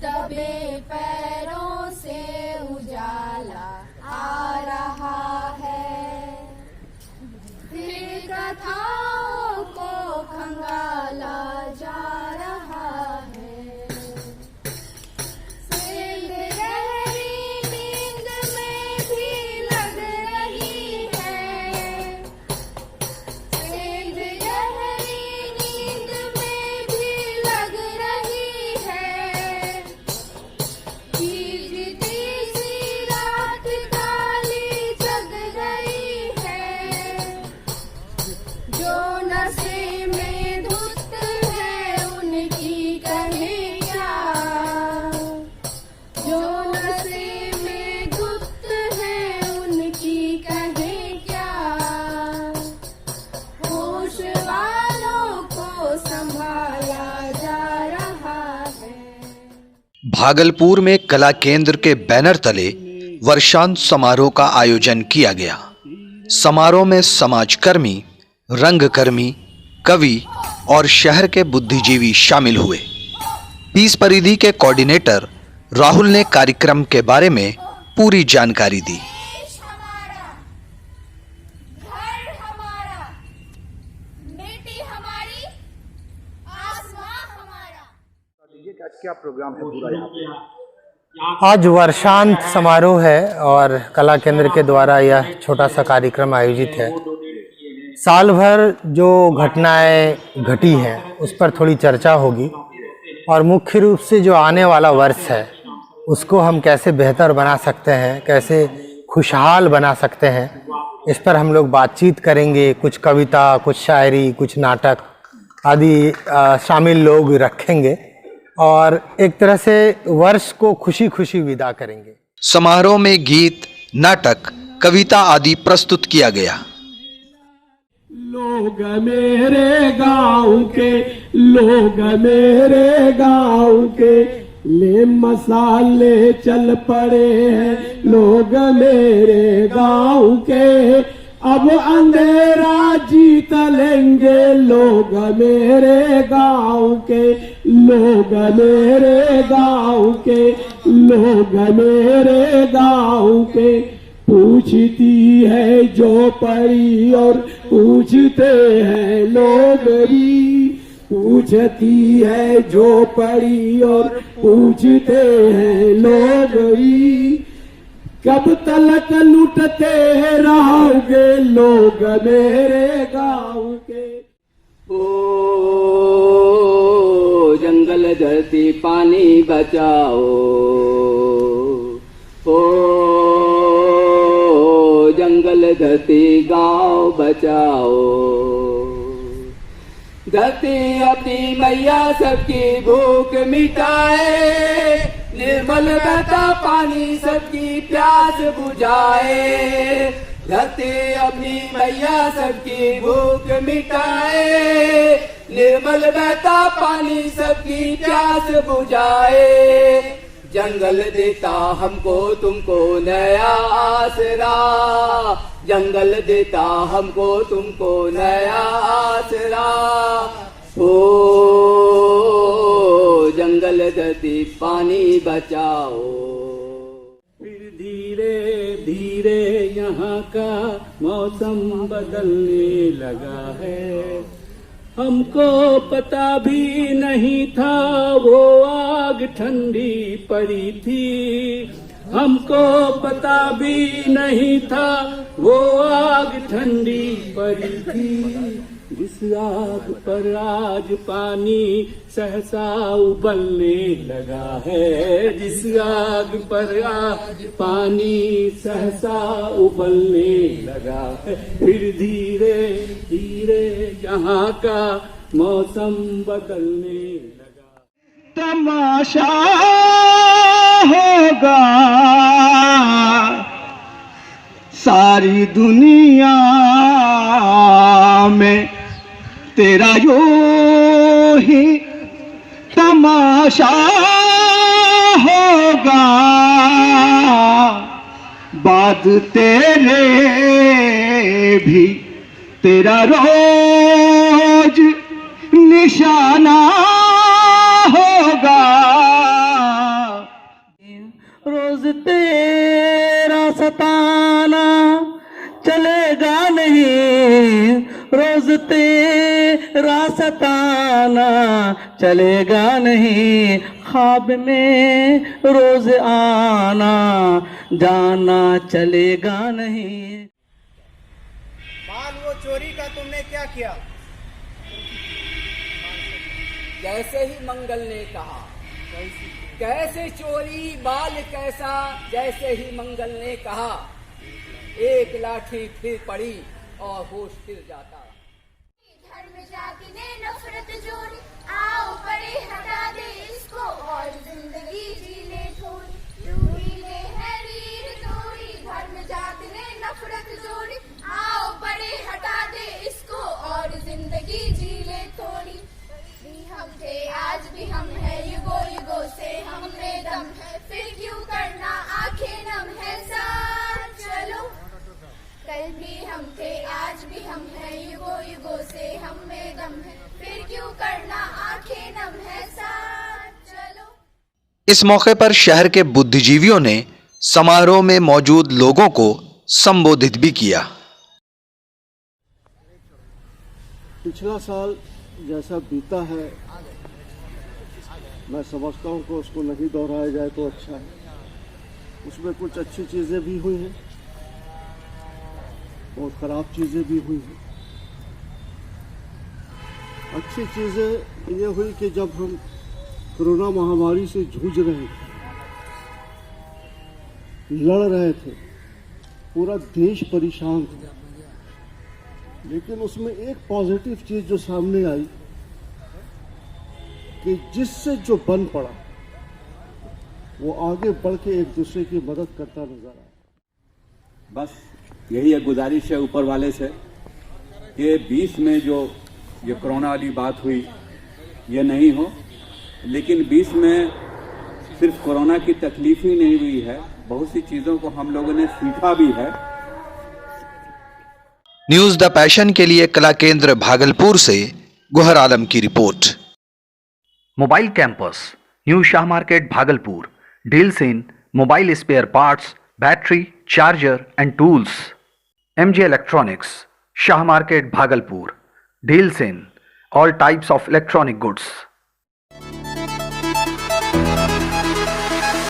दबे पैरों से उजाला आ रहा है, फिर कथाओं को खंगाला जा रहा है। सेंध गहरी नींद में भी लग रही है, सेंध गहरी नींद में भी लग रही है। भीगती सी रात काली जग गई है, जो नशे में धुत है उनकी कहें क्या, जो नशे में धुत है उनकी कहें क्या। होश वालों को संभाला जा रहा है। भागलपुर में कला केंद्र के बैनर तले वर्षांत समारोह का आयोजन किया गया। समारोह में समाजकर्मी, रंगकर्मी, कवि और शहर के बुद्धिजीवी शामिल हुए। पीस परिधि के कोऑर्डिनेटर राहुल ने कार्यक्रम के बारे में पूरी जानकारी दी। देश हमारा, घर हमारा, बेटी हमारी, आसमां हमारा। क्या प्रोग्राम है पूरा यहाँ पे? आज वर्षांत समारोह है और कला केंद्र के द्वारा यह छोटा सा कार्यक्रम आयोजित है। साल भर जो घटनाएं घटी हैं उस पर थोड़ी चर्चा होगी और मुख्य रूप से जो आने वाला वर्ष है उसको हम कैसे बेहतर बना सकते हैं, कैसे खुशहाल बना सकते हैं, इस पर हम लोग बातचीत करेंगे। कुछ कविता, कुछ शायरी, कुछ नाटक आदि शामिल लोग रखेंगे और एक तरह से वर्ष को खुशी खुशी विदा करेंगे। समारोह में गीत, नाटक, कविता आदि प्रस्तुत किया गया। लोग मेरे गांव के, लोग मेरे गांव के, ले मसाले चल पड़े हैं लोग मेरे गांव के। अब अंधेरा जीत लेंगे लोग मेरे गांव के, लोग मेरे गांव के, लोग मेरे गांव के। पूछती है जो परी और पूछते हैं लोग भी, पूछती है जो परी और पूछते हैं लोग भी। कब तलक लूटते रहोगे लोग मेरे गांव के। ओ जंगल धरती पानी बचाओ, ओ जंगल धरती गांव बचाओ। धरती अपनी मैया सबकी भूख मिटाए, निर्मल बहता पानी सबकी प्यास बुझाए। धरती अपनी मैया सबकी भूख मिटाए, निर्मल बहता पानी सबकी प्यास बुझाए। जंगल देता हमको तुमको नया आसरा, जंगल देता हमको तुमको नया आसरा। ओ जंगल धरती पानी बचाओ। फिर धीरे धीरे यहाँ का मौसम बदलने लगा है। हमको पता भी नहीं था वो आग ठंडी पड़ी थी, हमको पता भी नहीं था वो आग ठंडी पड़ी थी। जिस आग पर आज पानी सहसा उबलने लगा है, जिस आग पर आज पानी सहसा उबलने लगा है। फिर धीरे धीरे यहाँ का मौसम बदलने लगा। तमाशा होगा सारी दुनिया में, तेरा यूं ही तमाशा होगा। बाद तेरे भी तेरा रोज निशाना होगा। सताना चलेगा नहीं, रोज तेरा सताना चलेगा नहीं, ख्वाब में रोज आना जाना चलेगा नहीं। माल वो चोरी का तुमने क्या किया? जैसे ही मंगल ने कहा, कैसे चोरी बाल कैसा, जैसे ही मंगल ने कहा, एक लाठी फिर पड़ी और होश फिर जाता। धर्म जाति ने नफरत जोड़ी, आओ बड़े हटा दे इसको और जिंदगी जी ले थोड़ी। रूही ने है रीढ़ तोड़ी, धर्म जाति ने नफरत जोड़ी, आओ बड़े हटा दे इसको और जिंदगी जी ले थोड़ी। भी हम थे आज भी हम है, युगो युगो से हम में दम है, फिर क्यों करना आंखें नम है, साथ चलो। कल भी हम थे आज भी हम है, युगो युगो से हम में दम है, फिर क्यों करना आंखें नम है, साथ चलो। इस मौके पर शहर के बुद्धिजीवियों ने समारोह में मौजूद लोगों को संबोधित भी किया। पिछला साल जैसा बीता है, मैं समझता हूँ कि उसको नहीं दोहराया जाए तो अच्छा है। उसमें कुछ अच्छी चीज़ें भी हुई हैं और ख़राब चीज़ें भी हुई हैं। अच्छी चीज़ें ये हुई कि जब हम कोरोना महामारी से जूझ रहे थे, लड़ रहे थे, पूरा देश परेशान था, लेकिन उसमें एक पॉजिटिव चीज़ जो सामने आई कि जिससे जो बन पड़ा वो आगे बढ़ के एक दूसरे की मदद करता नजर आया। बस यही एक गुजारिश है ऊपर वाले से कि 20 में जो ये कोरोना वाली बात हुई ये नहीं हो, लेकिन 20 में सिर्फ कोरोना की तकलीफ ही नहीं हुई है, बहुत सी चीज़ों को हम लोगों ने सीखा भी है। न्यूज़ द पैशन के लिए कला केंद्र भागलपुर से गुहर आलम की रिपोर्ट। Mobile campus, new Shah market Bhagalpur, deals in mobile spare parts, battery, charger and tools. MJ Electronics, Shah Market Bhagalpur, deals in all types of electronic goods.